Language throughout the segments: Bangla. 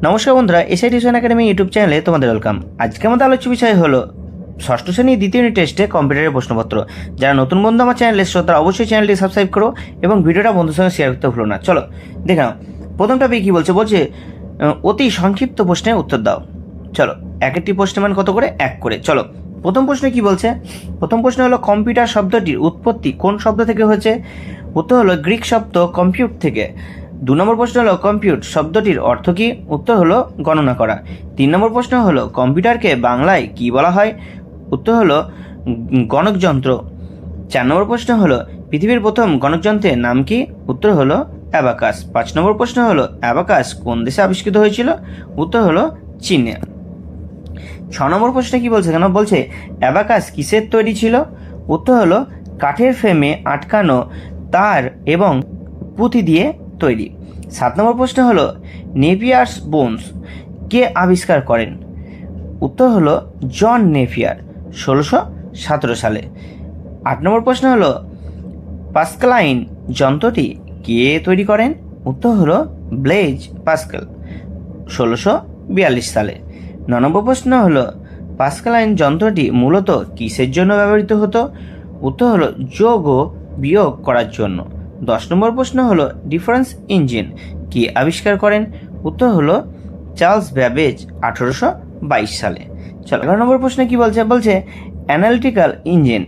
নমস্কার বন্ধুরা, এসআই টিউশন একাডেমি ইউটিউব চ্যানেলে তোমাদের ওয়েলকাম। আজকে আমাদের আলোচ্য বিষয় হলো ষষ্ঠ শ্রেণী দ্বিতীয় ইউনিট টেস্টে কম্পিউটারের প্রশ্নপত্র। যারা নতুন বন্ধু আমার চ্যানেলে এসছো তারা অবশ্যই চ্যানেলটি সাবস্ক্রাইব করো এবং ভিডিওটা বন্ধুর সঙ্গে শেয়ার করতে ভুলো না। চলো দেখে নাও প্রথম টপিক কী বলছে। অতি সংক্ষিপ্ত প্রশ্নের উত্তর দাও। চলো এক একটি প্রশ্নের মান কত করে? 1 করে। চলো প্রথম প্রশ্নে কি বলছে? প্রথম প্রশ্ন হলো কম্পিউটার শব্দটির উৎপত্তি কোন শব্দ থেকে হয়েছে? উত্তর হলো গ্রিক শব্দ কম্পিউট থেকে। 2 নম্বর প্রশ্ন হলো কম্পিউট শব্দটির অর্থ কী? উত্তর হলো গণনা করা। 3 নম্বর প্রশ্ন হলো কম্পিউটারকে বাংলায় কি বলা হয়? উত্তর হলো গণকযন্ত্র। 4 নম্বর প্রশ্ন হলো পৃথিবীর প্রথম গণকযন্ত্রের নাম কি? উত্তর হলো অ্যাবাকাস। 5 নম্বর প্রশ্ন হলো অ্যাবাকাস কোন দেশে আবিষ্কৃত হয়েছিল? উত্তর হলো চীনে। 6 নম্বর প্রশ্নে কি বলছে? কেন বলছে অ্যাবাকাস কিসের তৈরি ছিল? উত্তর হলো কাঠের ফ্রেমে আটকানো তার এবং পুঁতি দিয়ে তৈরি। 7 নম্বর প্রশ্ন হলো নেপিয়ার্স বোনস কে আবিষ্কার করেন? উত্তর হলো জন নেপিয়ার 1617 সালে। 8 নম্বর প্রশ্ন হলো পাস্কালাইন যন্ত্রটি কে তৈরি করেন? উত্তর হলো ব্লেজ পাস্কাল 1642 সালে। 9 নম্বর প্রশ্ন হলো পাস্কালাইন যন্ত্রটি মূলত কিসের জন্য ব্যবহৃত হতো? উত্তর হলো যোগ ও বিয়োগ করার জন্য। 10 নম্বর প্রশ্ন হলো ডিফারেন্স ইঞ্জিন কে আবিষ্কার করেন? উত্তর হলো চার্লস ব্যাবেজ 1822 সালে। চলো 11 নম্বর প্রশ্নে কি বলছে? বলছে অ্যানালিটিক্যাল ইঞ্জিন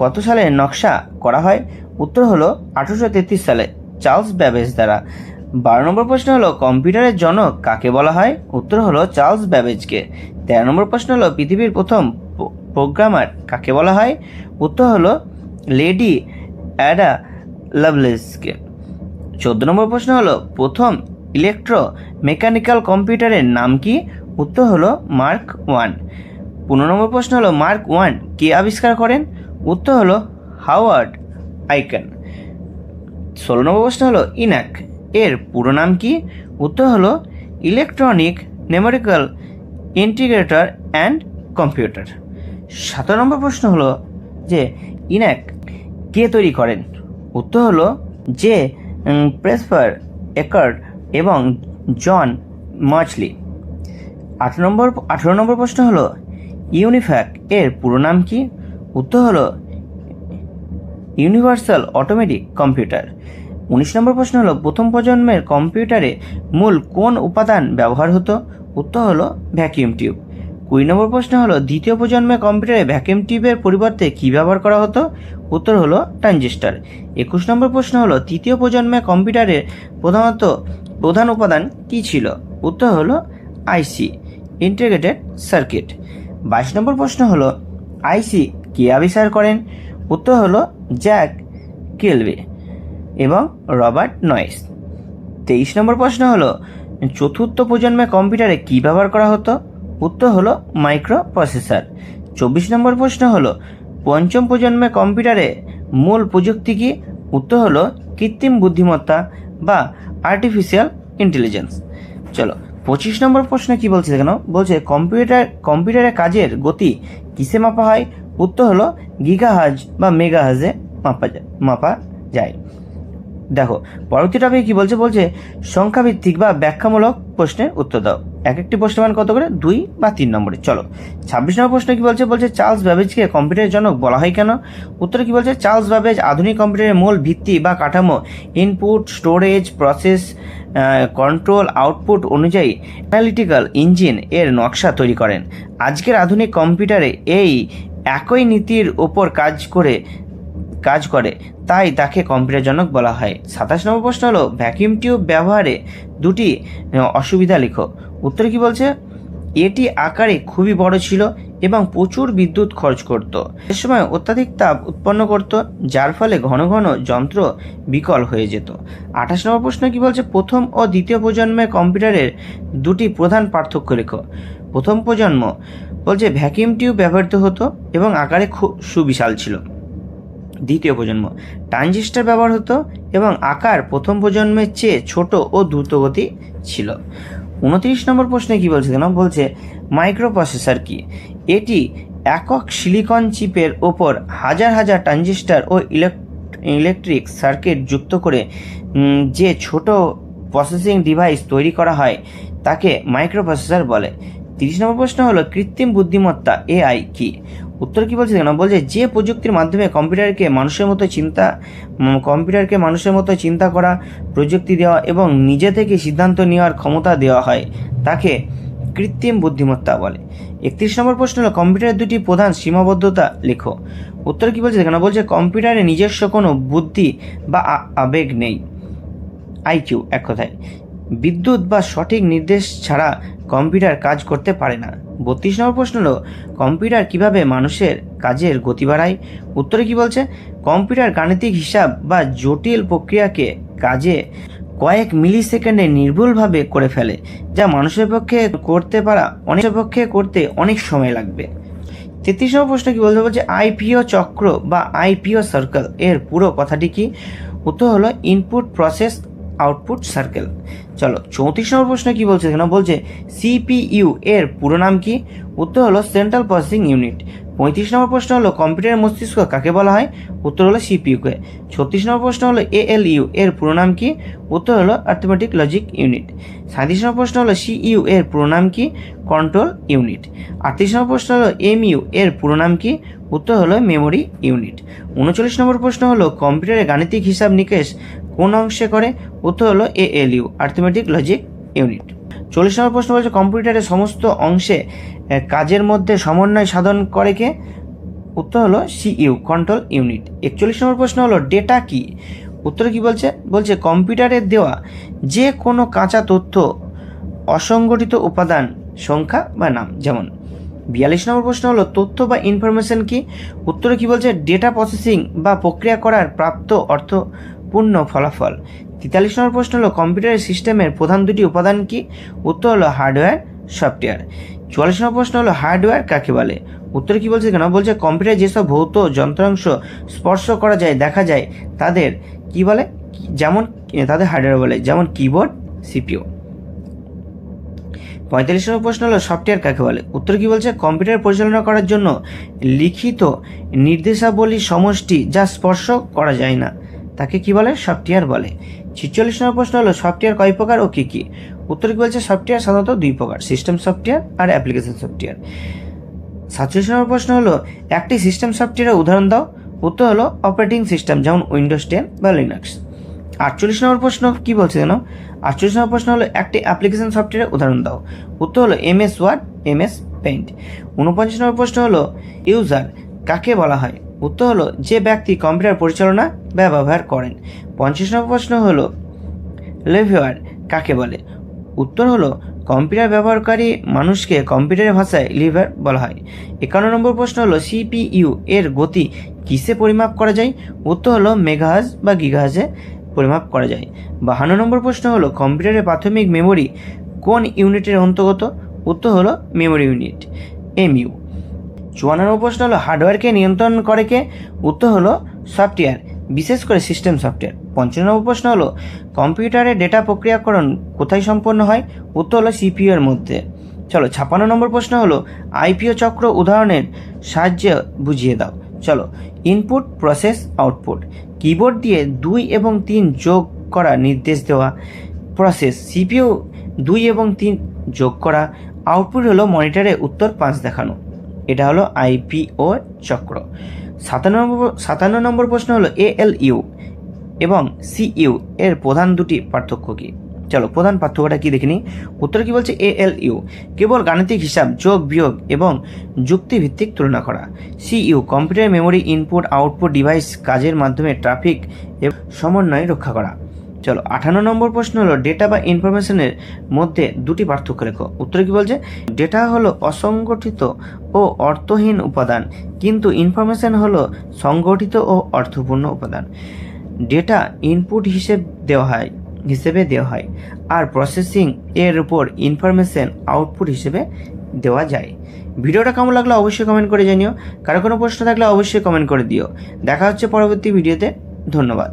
কত সালে নকশা করা হয়? উত্তর হলো 1833 সালে চার্লস ব্যাবেজ দ্বারা। 12 নম্বর প্রশ্ন হলো কম্পিউটারের জনক কাকে বলা হয়? উত্তর হলো চার্লস ব্যাবেজকে। 13 নম্বর প্রশ্ন হলো পৃথিবীর প্রথম প্রোগ্রামার কাকে বলা হয়? উত্তর হলো লেডি অ্যাডা লাভলেসকে। 14 নম্বর প্রশ্ন হলো প্রথম ইলেকট্রো মেকানিক্যাল কম্পিউটারের নাম কি? উত্তর হলো মার্ক 1। 15 নম্বর প্রশ্ন হলো মার্ক 1 কে আবিষ্কার করেন? উত্তর হলো হাওয়ার্ড আইকেন। 16 নম্বর প্রশ্ন হলো ইনাক এর পুরো নাম কি? উত্তর হলো electronic numerical integrator and computer. 17 নম্বর প্রশ্ন হলো যে ইনাক কে তৈরি করেন? উত্তর হলো জে প্রেসপার একার্ড এবং জন মার্চলি। 18 নম্বর প্রশ্ন হলো ইউনিফ্যাক এর পুরো নাম কি? উত্তর হলো ইউনিভার্সাল অটোমেটিক কম্পিউটার। 19 নম্বর প্রশ্ন হলো প্রথম প্রজন্মের কম্পিউটারে মূল কোন উপাদান ব্যবহার হতো? উত্তর হলো ভ্যাকিউম টিউব। 20 নম্বর প্রশ্ন হলো দ্বিতীয় প্রজন্মের কম্পিউটারে ভ্যাকিউম টিউবের পরিবর্তে কী ব্যবহার করা হতো? উত্তর হলো ট্রানজিস্টর। 21 নম্বর প্রশ্ন হলো তৃতীয় প্রজন্মের কম্পিউটারের প্রধান উপাদান কী ছিল? উত্তর হলো আইসি ইন্টিগ্রেটেড সার্কিট। 22 নম্বর প্রশ্ন হলো আইসি কে আবিষ্কার করেন? উত্তর হলো জ্যাক কেলভে এবং রবার্ট নয়েস। 23 নম্বর প্রশ্ন হলো চতুর্থ প্রজন্মের কম্পিউটারে কী ব্যবহার করা হতো? উত্তর হলো মাইক্রো প্রসেসর। 24 নম্বর প্রশ্ন হলো পঞ্চম প্রজন্মের কম্পিউটারে মূল প্রযুক্তি কি? উত্তর হলো কৃত্রিম বুদ্ধিমত্তা বা আর্টিফিশিয়াল ইন্টেলিজেন্স। চলো 25 নম্বর প্রশ্ন কি বলছে? কেন বলছে কম্পিউটারের কাজের গতি কিসে মাপা হয়? উত্তর হলো গিগাহার্জ বা মেগাহার্জে মাপা যায়। দেখো পরবর্তী টপিক কি বলছে? বলছে সংখ্যাভিত্তিক বা ব্যাখ্যামূলক প্রশ্নের উত্তর দাও। এক একটি প্রশ্নের মান কত করে? 2 বা 3 নম্বরে। চলো 26 নম্বর প্রশ্ন কি বলছে? বলছে চার্লস ব্যাবেজকে কম্পিউটারের জনক বলা হয় কেন? উত্তরে কি বলছে চার্লস ব্যাবেজ আধুনিক কম্পিউটারের মূল ভিত্তি বা কাঠামো input storage process control output অনুযায়ী অ্যানালিটিক্যাল ইঞ্জিন এর নকশা তৈরি করেন। আজকের আধুনিক কম্পিউটারে এই একই নীতির ওপর কাজ করে তাই তাকে কম্পিউটার জনক বলা হয়। 27 নম্বর প্রশ্ন হলো ভ্যাকিউম টিউব ব্যবহারে 2টি অসুবিধা লিখো। উত্তরে কি বলছে এটি আকারে খুবই বড় ছিল এবং প্রচুর বিদ্যুৎ খরচ করত। এ সময় অত্যাধিক তাপ উৎপন্ন করত যার ফলে ঘন ঘন যন্ত্র বিকল হয়ে যেত। 28 নম্বর প্রশ্ন কি বলছে প্রথম ও দ্বিতীয় প্রজন্মের কম্পিউটারের 2টি প্রধান পার্থক্য লেখো। প্রথম প্রজন্ম বলছে ভ্যাকিউম টিউব ব্যবহৃত হতো এবং আকারে খুব সুবিশাল ছিল। দ্বিতীয় প্রজন্ম ট্রানজিস্টর ব্যবহার হতো এবং আকার প্রথম প্রজন্মের চেয়ে ছোট ও দ্রুতগতি ছিল। 29 নম্বর প্রশ্নে কি বলছে? কেন বলছে মাইক্রো প্রসেসর কি? এটি একক সিলিকন চিপের ওপর হাজার হাজার ট্রানজিস্টর ও ইলেকট্রিক সার্কিট যুক্ত করে যে ছোট প্রসেসিং ডিভাইস তৈরি করা হয় তাকে মাইক্রোপ্রসেসর বলে। 30 নম্বর প্রশ্ন হলো কৃত্রিম বুদ্ধিমত্তা এআই কি? উত্তর কি বলছে কেন? বলছে যে প্রযুক্তির মাধ্যমে কম্পিউটারকে মানুষের মতো চিন্তা করা, প্রযুক্তি দেওয়া এবং নিজে থেকে সিদ্ধান্ত নেওয়ার ক্ষমতা দেওয়া হয় তাকে কৃত্রিম বুদ্ধিমত্তা বলে। 31 নম্বর প্রশ্ন হলো কম্পিউটারের দুটি প্রধান সীমাবদ্ধতা লেখো। উত্তর কি বলছে কেন? বলছে কম্পিউটারে নিজস্ব কোনো বুদ্ধি বা আবেগ নেই, আইকিউ এক কথায়। বিদ্যুৎ বা সঠিক নির্দেশ ছাড়া কম্পিউটার কাজ করতে পারে না। 32 নম্বর প্রশ্ন হলো কম্পিউটার কিভাবে মানুষের কাজের গতি বাড়ায়? উত্তরে কি বলছে? কম্পিউটার গাণিতিক হিসাব বা জটিল প্রক্রিয়াকে কাজে কয়েক মিলি সেকেন্ডে নির্ভুলভাবে করে ফেলে, যা মানুষের পক্ষে করতে অনেক সময় লাগবে। 33 নম্বর প্রশ্ন কি বলতে? বলছে আইপিও চক্র বা আইপিও সার্কেল এর পুরো কথাটি কি? উত্তর হলো ইনপুট প্রসেস আউটপুট সার্কেল। চলো 34 নম্বর প্রশ্ন কি বলছে কেন? বলছে সিপিইউ এর পুরো নাম কি? উত্তর হলো সেন্ট্রাল প্রসেসিং ইউনিট। 35 নম্বর প্রশ্ন হলো কম্পিউটারের মস্তিষ্ক কাকে বলা হয়? উত্তর হলো সিপিইউ কে। 36 নম্বর প্রশ্ন হলো এএলইউ এর পুরো নাম কি? উত্তর হলো অ্যারিথমেটিক লজিক ইউনিট। 37 নম্বর প্রশ্ন হলো সিইউ এর পুরো নাম কি? Control unit. 38 নম্বর প্রশ্ন হলো এমইউ এর পুরো নাম কি? উত্তর হলো মেমোরি ইউনিট। 39 নম্বর প্রশ্ন হলো কম্পিউটারের গাণিতিক হিসাব নিকেশ কোন অংশে করে? উত্তর হলো এএলইউ অ্যারিথমেটিক লজিক ইউনিট। 40 নম্বর প্রশ্ন বলছে কম্পিউটারের সমস্ত অংশে কাজের মধ্যে সমন্বয় সাধন করে কে? উত্তর হলো সিইউ কন্ট্রোল ইউনিট। 41 নম্বর প্রশ্ন হলো ডেটা কি? উত্তর কি বলছে? বলছে কম্পিউটারের দেওয়া যে কোনো কাঁচা তথ্য, অসংগঠিত উপাদান, সংখ্যা বা নাম। যেমন 42 নম্বর প্রশ্ন হলো তথ্য বা ইনফরমেশন কি? উত্তরে কি বলছে? ডেটা প্রসেসিং বা প্রক্রিয়া করার প্রাপ্ত অর্থপূর্ণ ফলাফল। 43 নম্বর প্রশ্ন হলো কম্পিউটারের সিস্টেমের প্রধান দুটি উপাদান কি? উত্তর হলো হার্ডওয়্যার, সফটওয়্যার। 44 নম্বর প্রশ্ন হলো হার্ডওয়্যার কাকে বলে? উত্তর কি বলছে কেন? বলছে কম্পিউটারে যেসব ভৌত যন্ত্রাংশ স্পর্শ করা যায়, দেখা যায়, তাদের কি বলে? যেমন তাদের হার্ডওয়্যার বলে, যেমন কিবোর্ড, সিপিইউ। 45 নম্বর প্রশ্ন হলো সফটওয়্যার কাকে বলে? উত্তর কি বলছে? কম্পিউটার পরিচালনা করার জন্য লিখিত নির্দেশাবলী সমষ্টি যা স্পর্শ করা যায় না, তাকে কি বলে? সফটওয়্যার বলে। 46 নম্বর প্রশ্ন হলো সফটওয়্যার কয় প্রকার ও কি কি? উত্তর কি বলছে? সফটওয়্যার সাধারণত দুই প্রকার, সিস্টেম সফটওয়্যার আর অ্যাপ্লিকেশন সফটওয়্যার। 47 নম্বর প্রশ্ন হলো একটি সিস্টেম সফটওয়্যারের উদাহরণ দাও। উত্তর হলো অপারেটিং সিস্টেম, যেমন উইন্ডোজ 10 বা লিনাক্স। 48 নম্বর প্রশ্ন কি বলছে জানো? 48 নম্বর প্রশ্ন হলো একটি অ্যাপ্লিকেশন সফটওয়্যারের উদাহরণ দাও। উত্তর হলো এমএস ওয়ার্ড, এমএস পেইন্ট। 49 নম্বর প্রশ্ন হলো ইউজার কাকে বলা হয়? উত্তর হলো যে ব্যক্তি কম্পিউটার পরিচালনা বা ব্যবহার করেন। 50 নম্বর প্রশ্ন হলো লেভিওয়ার কাকে বলে? উত্তর হলো কম্পিউটার ব্যবহারকারী মানুষকে কম্পিউটারের ভাষায় লিভার বলা হয়। 51 নম্বর প্রশ্ন হলো সিপিইউ এর গতি কিসে পরিমাপ করা যায়? উত্তর হলো মেগাহার্জ বা গিগাহার্জে পরিমাপ করা যায়। 52 নম্বর প্রশ্ন হলো কম্পিউটারের প্রাথমিক মেমোরি কোন ইউনিটের অন্তর্গত? উত্তর হলো মেমোরি ইউনিট, এমইউ। 54 নম্বর প্রশ্ন হলো হার্ডওয়্যারকে নিয়ন্ত্রণ করে কে? উত্তর হলো সফটওয়্যার, বিশেষ করে সিস্টেম সফটওয়্যার। 55 নম্বর প্রশ্ন হলো কম্পিউটারে ডেটা প্রক্রিয়াকরণ কোথায় সম্পন্ন হয়? উত্তর হলো সিপিইউ এর মধ্যে। চলো 56 নম্বর প্রশ্ন হলো আইপিও চক্র উদাহরণের সাহায্যে বুঝিয়ে দাও। চলো ইনপুট, প্রসেস, আউটপুট। কিবোর্ড দিয়ে 2 এবং 3 যোগ করা নির্দেশ দেওয়া। প্রসেস, সিপিইউ 2 এবং 3 যোগ করা। আউটপুট হলো মনিটরে উত্তর 5 দেখানো। এটা হলো আইপিও চক্র। 57 নম্বর প্রশ্ন হলো এএলইউ এবং সিইউ এর প্রধান দুটি পার্থক্য কি? চলো প্রধান পার্থক্যটা কি দেখে নিই। উত্তর কি বলছে? এএলইউ কেবল গাণিতিক হিসাব, যোগ বিয়োগ এবং যুক্তিভিত্তিক তুলনা করা। CU computer memory, input output device কাজের মাধ্যমে ট্রাফিক এবং সমন্বয় রক্ষা করা। চলো 58 নম্বর প্রশ্ন হলো ডেটা বা ইনফরমেশনের মধ্যে দুটি পার্থক্য লেখো। উত্তরে কি বলছে? ডেটা হলো অসংগঠিত ও অর্থহীন উপাদান, কিন্তু ইনফরমেশন হলো সংগঠিত ও অর্থপূর্ণ উপাদান। ডেটা ইনপুট হিসেবে দেওয়া হয় আর প্রসেসিং এর উপর ইনফরমেশন আউটপুট হিসেবে দেওয়া যায়। ভিডিওটা কেমন লাগলো অবশ্যই কমেন্ট করে জানিও। কারো কোনো প্রশ্ন থাকলে অবশ্যই কমেন্ট করে দিও। দেখা হচ্ছে পরবর্তী ভিডিওতে। ধন্যবাদ।